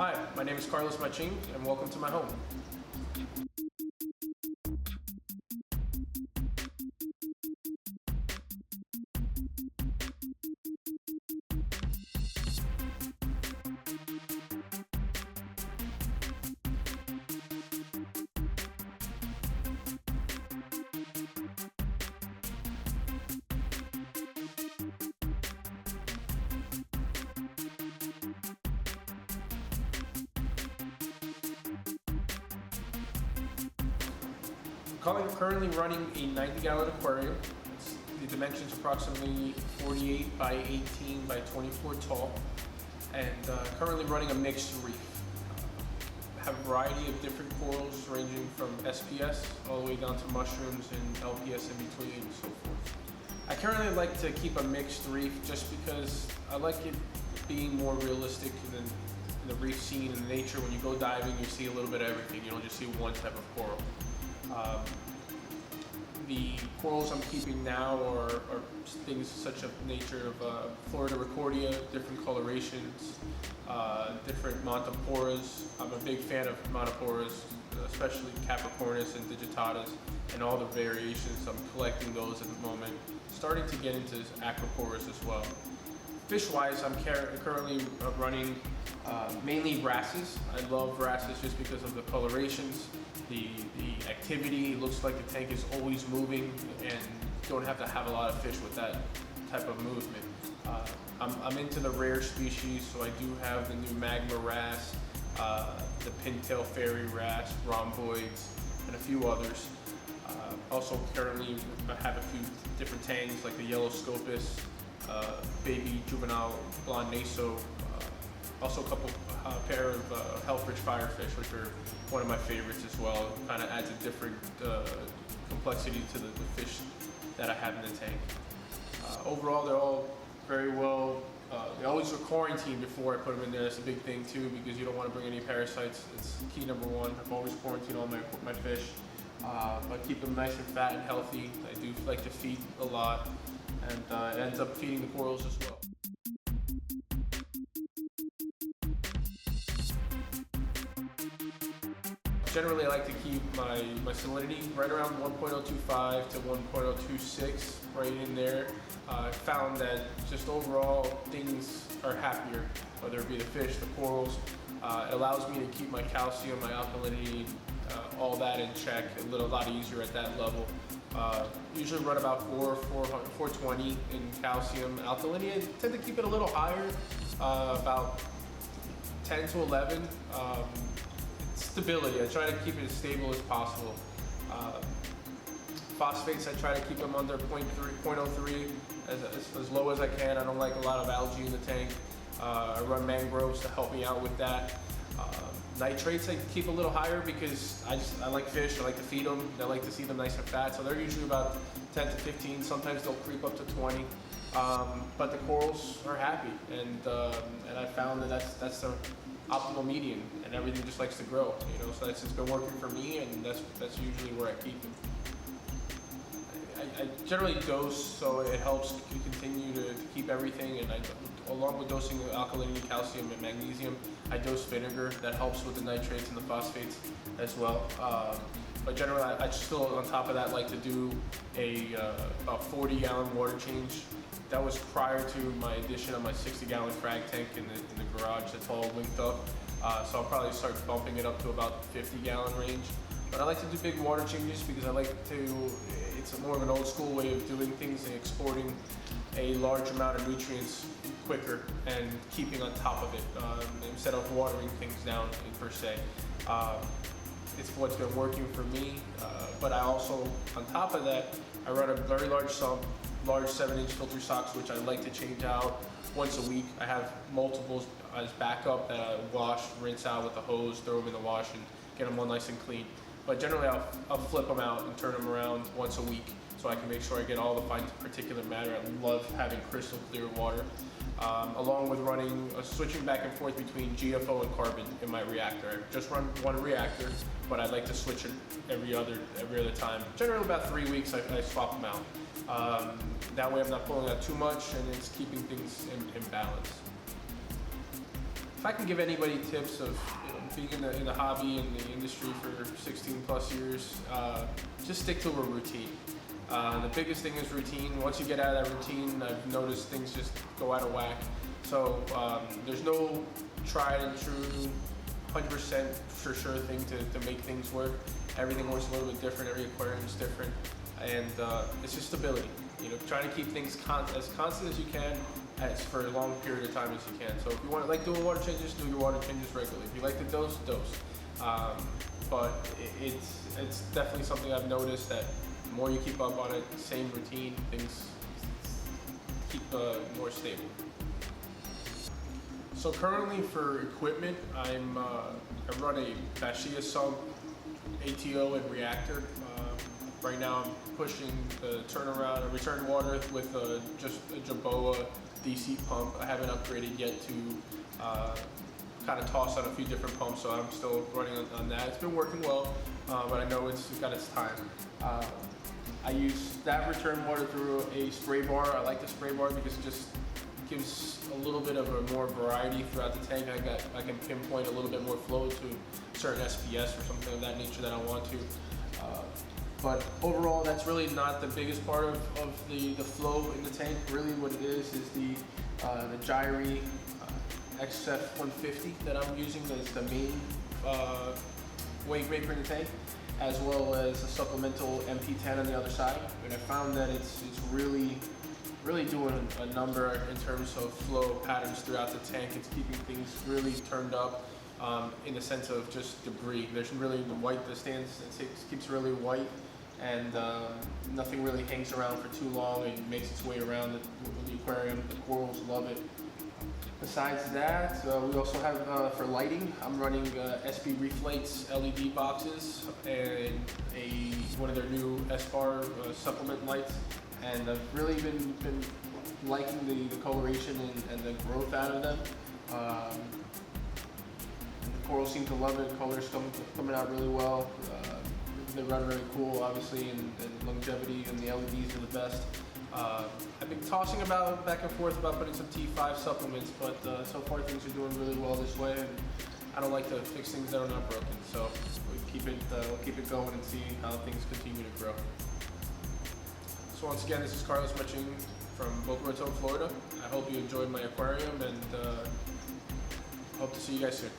Hi, my name is Carlos Machin, and welcome to my home. Currently running a 90-gallon aquarium. The dimensions approximately 48 by 18 by 24 tall, and currently running a mixed reef. Have a variety of different corals ranging from SPS all the way down to mushrooms and LPS in between and so forth. I currently like to keep a mixed reef just because I like it being more realistic in the reef scene and nature. When you go diving, you see a little bit of everything. You don't just see one type of coral. The corals I'm keeping now are things such of nature of Florida Recordia, different colorations, different Montiporas. I'm a big fan of Montiporas, especially Capricornus and Digitatas, and all the variations. I'm collecting those at the moment. Starting to get into Acroporas as well. Fish-wise, I'm currently running mainly wrasses. I love wrasses just because of the colorations. The activity. It looks like the tank is always moving and don't have to have a lot of fish with that type of movement. I'm into the rare species, so I do have the new Magma Wrasse, the pintail fairy wrasse, rhomboids, and a few others. Also currently I have a few different tanks like the yellow scopus, baby juvenile blonde naso, also a couple pair of hellfish firefish, which are one of my favorites as well. Kind of adds a different complexity to the fish that I have in the tank. Overall, they're all very well. They always are quarantined before I put them in there. That's a big thing too, because you don't want to bring any parasites. It's key number one. I've always quarantined all my fish. I keep them nice and fat and healthy. I do like to feed a lot, and it ends up feeding the corals as well. Generally, I like to keep my salinity right around 1.025 to 1.026, right in there. I found that just overall things are happier, whether it be the fish, the corals. It allows me to keep my calcium, my alkalinity, all that in check a lot easier at that level. Usually run about 420 in calcium. Alkalinity, I tend to keep it a little higher, about 10 to 11. Stability, I try to keep it as stable as possible. Phosphates, I try to keep them under 0.03 as low as I can. I don't like a lot of algae in the tank. I run mangroves to help me out with that. Nitrates I keep a little higher because I like fish, I like to feed them, I like to see them nice and fat, so they're usually about 10 to 15, sometimes they'll creep up to 20. But the corals are happy, and I found that that's the optimal median, and everything just likes to grow, so that's just been working for me, and that's usually where I keep them. I generally dose, so it helps continue to keep everything, and along with dosing alkalinity, calcium, and magnesium, I dose vinegar. That helps with the nitrates and the phosphates as well. But generally, I still, on top of that, like to do about 40-gallon water change. That was prior to my addition of my 60-gallon frag tank in the garage that's all linked up. So I'll probably start bumping it up to about 50-gallon range. But I like to do big water changes because I like it's more of an old school way of doing things and exporting a large amount of nutrients quicker and keeping on top of it instead of watering things down per se. It's what's been working for me, but I also, on top of that, I run a very large sump, large 7-inch filter socks, which I like to change out once a week. I have multiples as backup that I wash, rinse out with the hose, throw them in the wash, and get them all nice and clean. But generally, I'll flip them out and turn them around once a week so I can make sure I get all the fine particulate matter. I love having crystal clear water. Along with switching back and forth between GFO and carbon in my reactor. I just run one reactor, but I like to switch it every other time. Generally about 3 weeks I swap them out. That way I'm not pulling out too much and it's keeping things in balance. if I can give anybody tips of being in the hobby and the industry for 16 plus years, just stick to a routine. The biggest thing is routine. Once you get out of that routine, I've noticed things just go out of whack. So there's no tried and true 100% for sure thing to make things work. Everything works a little bit different. Every aquarium is different, and it's just stability. Trying to keep things as constant as you can, as for a long period of time as you can. So if you like doing water changes, do your water changes regularly. If you like to dose. But it's definitely something I've noticed that the more you keep up on it, same routine, things keep more stable. So currently for equipment, I run a fascia sump, ATO, and reactor. Right now I'm pushing the return water with just a Jerboa DC pump. I haven't upgraded yet to kind of toss on a few different pumps, so I'm still running on that. It's been working well, but I know it's got its time. I use that return water through a spray bar. I like the spray bar because it just gives a little bit of a more variety throughout the tank. I can pinpoint a little bit more flow to certain SPS or something of that nature that I want to. But overall, that's really not the biggest part of the flow in the tank. Really what it is the Gyri XF150 that I'm using as the main weight breaker in the tank, as well as a supplemental MP10 on the other side. And I found that it's really doing a number in terms of flow patterns throughout the tank. It's keeping things really turned up in the sense of just debris. There's really the keeps really white, and nothing really hangs around for too long and makes its way around the aquarium. The corals love it. Besides that, we also have for lighting, I'm running SB Reef Lights LED boxes and one of their new S-Bar supplement lights. And I've really been liking the coloration and the growth out of them. The corals seem to love it. Colors coming out really well. They run very cool, obviously, and longevity, and the LEDs are the best. I've been tossing back and forth about putting some T5 supplements, but so far things are doing really well this way, and I don't like to fix things that are not broken. So we'll keep it going and see how things continue to grow. So once again, this is Carlos Machin from Boca Raton, Florida. I hope you enjoyed my aquarium, and hope to see you guys soon.